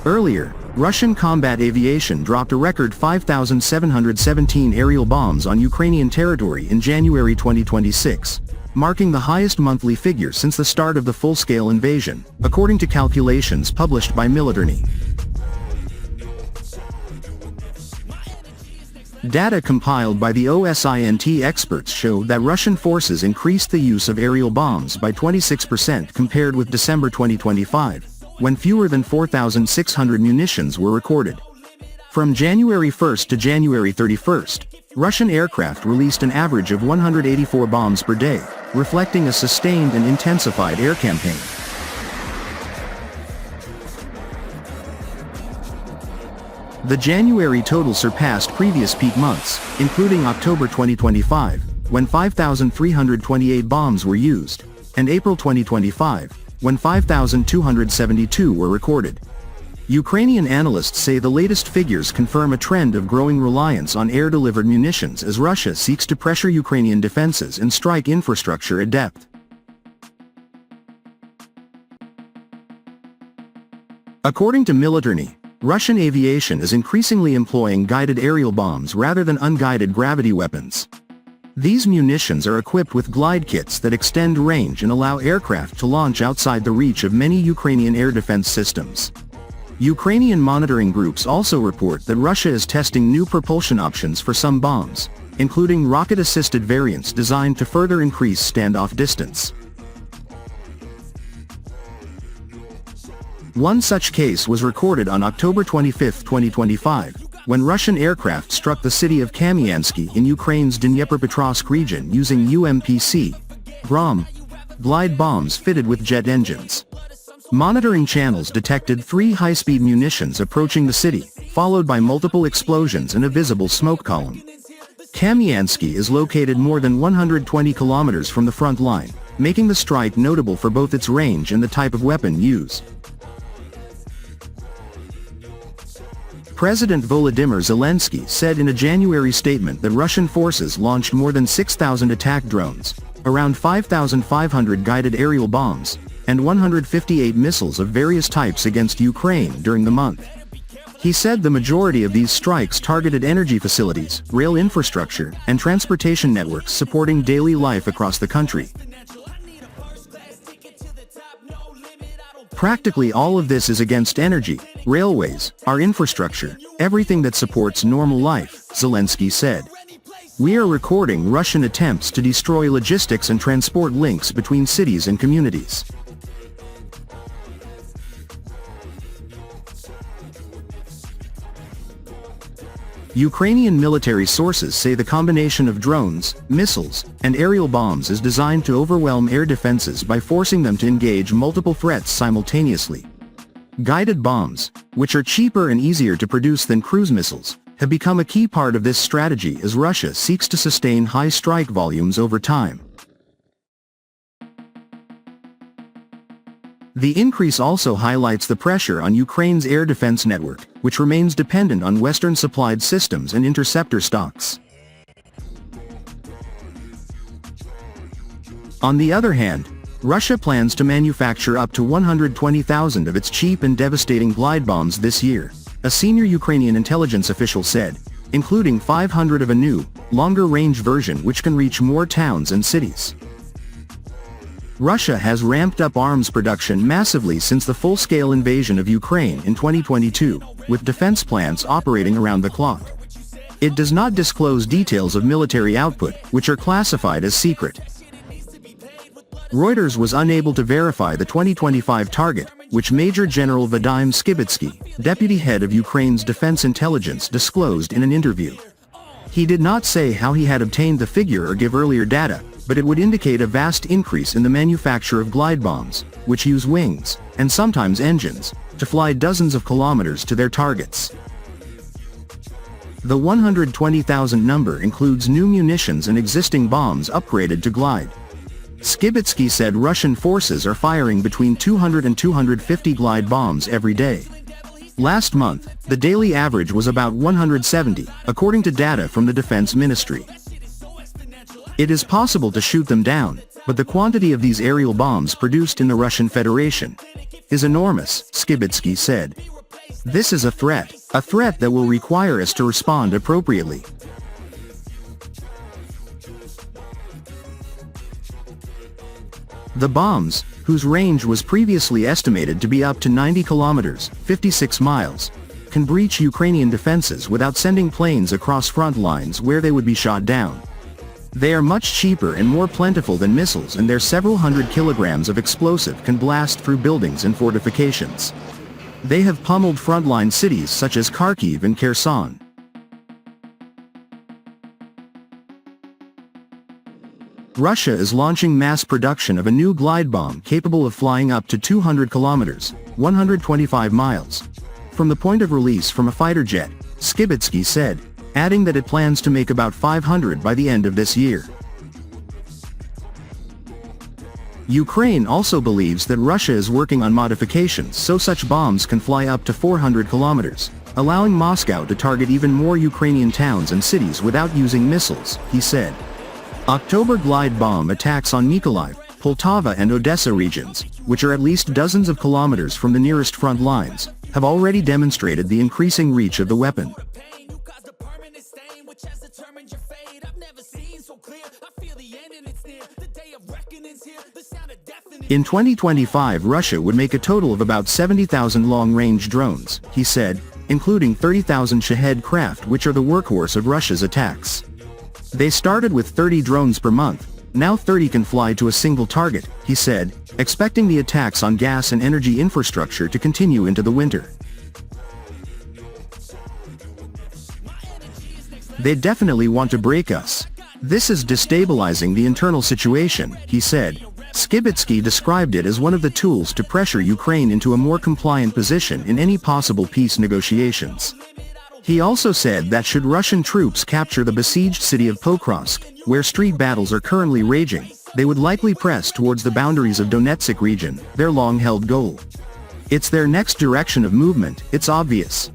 Earlier, Russian combat aviation dropped a record 5,717 aerial bombs on Ukrainian territory in January 2026, marking the highest monthly figure since the start of the full-scale invasion, according to calculations published by Militarnyi. Data compiled by the OSINT experts showed that Russian forces increased the use of aerial bombs by 26% compared with December 2025, when fewer than 4,600 munitions were recorded. From January 1 to January 31, Russian aircraft released an average of 184 bombs per day, reflecting a sustained and intensified air campaign. The January total surpassed previous peak months, including October 2025, when 5,328 bombs were used, and April 2025, when 5,272 were recorded. Ukrainian analysts say the latest figures confirm a trend of growing reliance on air-delivered munitions as Russia seeks to pressure Ukrainian defenses and strike infrastructure at depth. According to Militarnyi, Russian aviation is increasingly employing guided aerial bombs rather than unguided gravity weapons. These munitions are equipped with glide kits that extend range and allow aircraft to launch outside the reach of many Ukrainian air defense systems. Ukrainian monitoring groups also report that Russia is testing new propulsion options for some bombs, including rocket-assisted variants designed to further increase standoff distance. One such case was recorded on October 25, 2025, when Russian aircraft struck the city of Kamyansky in Ukraine's Dnipropetrovsk region using UMPC Grom glide bombs fitted with jet engines. Monitoring channels detected 3 high-speed munitions approaching the city, followed by multiple explosions and a visible smoke column. Kamyansky is located more than 120 kilometers from the front line, making the strike notable for both its range and the type of weapon used. President Volodymyr Zelensky said in a January statement that Russian forces launched more than 6,000 attack drones, around 5,500 guided aerial bombs, and 158 missiles of various types against Ukraine during the month. He said the majority of these strikes targeted energy facilities, rail infrastructure, and transportation networks supporting daily life across the country. Practically all of this is against energy, railways, our infrastructure, everything that supports normal life, Zelensky said. We are recording Russian attempts to destroy logistics and transport links between cities and communities. Ukrainian military sources say the combination of drones, missiles, and aerial bombs is designed to overwhelm air defenses by forcing them to engage multiple threats simultaneously. Guided bombs, which are cheaper and easier to produce than cruise missiles, have become a key part of this strategy as Russia seeks to sustain high strike volumes over time. The increase also highlights the pressure on Ukraine's air defense network, which remains dependent on Western-supplied systems and interceptor stocks. On the other hand, Russia plans to manufacture up to 120,000 of its cheap and devastating glide bombs this year, a senior Ukrainian intelligence official said, including 500 of a new, longer-range version which can reach more towns and cities. Russia has ramped up arms production massively since the full-scale invasion of Ukraine in 2022, with defense plants operating around the clock. It does not disclose details of military output, which are classified as secret. Reuters was unable to verify the 2025 target, which Major General Vadim Skibitsky, deputy head of Ukraine's defense intelligence, disclosed in an interview. He did not say how he had obtained the figure or give earlier data, but it would indicate a vast increase in the manufacture of glide bombs, which use wings, and sometimes engines, to fly dozens of kilometers to their targets. The 120,000 number includes new munitions and existing bombs upgraded to glide. Skibitsky said Russian forces are firing between 200 and 250 glide bombs every day. Last month, the daily average was about 170, according to data from the Defense Ministry. It is possible to shoot them down, but the quantity of these aerial bombs produced in the Russian Federation is enormous, Skibitsky said. This is a threat that will require us to respond appropriately. The bombs, whose range was previously estimated to be up to 90 kilometers, 56 miles, can breach Ukrainian defenses without sending planes across front lines where they would be shot down. They are much cheaper and more plentiful than missiles, and their several hundred kilograms of explosive can blast through buildings and fortifications. They have pummeled frontline cities such as Kharkiv and Kherson. Russia is launching mass production of a new glide bomb capable of flying up to 200 kilometers, 125 miles, from the point of release from a fighter jet, Skibitsky said, adding that it plans to make about 500 by the end of this year. Ukraine also believes that Russia is working on modifications so such bombs can fly up to 400 kilometers, allowing Moscow to target even more Ukrainian towns and cities without using missiles, he said. October glide bomb attacks on Mykolaiv, Poltava and Odessa regions, which are at least dozens of kilometers from the nearest front lines, have already demonstrated the increasing reach of the weapon. In 2025, Russia would make a total of about 70,000 long-range drones, he said, including 30,000 Shahed craft, which are the workhorse of Russia's attacks. They started with 30 drones per month, now 30 can fly to a single target, he said, expecting the attacks on gas and energy infrastructure to continue into the winter. They definitely want to break us. This is destabilizing the internal situation, he said. Skibitsky described it as one of the tools to pressure Ukraine into a more compliant position in any possible peace negotiations. He also said that should Russian troops capture the besieged city of Pokrovsk, where street battles are currently raging, they would likely press towards the boundaries of Donetsk region, their long-held goal. It's their next direction of movement, it's obvious.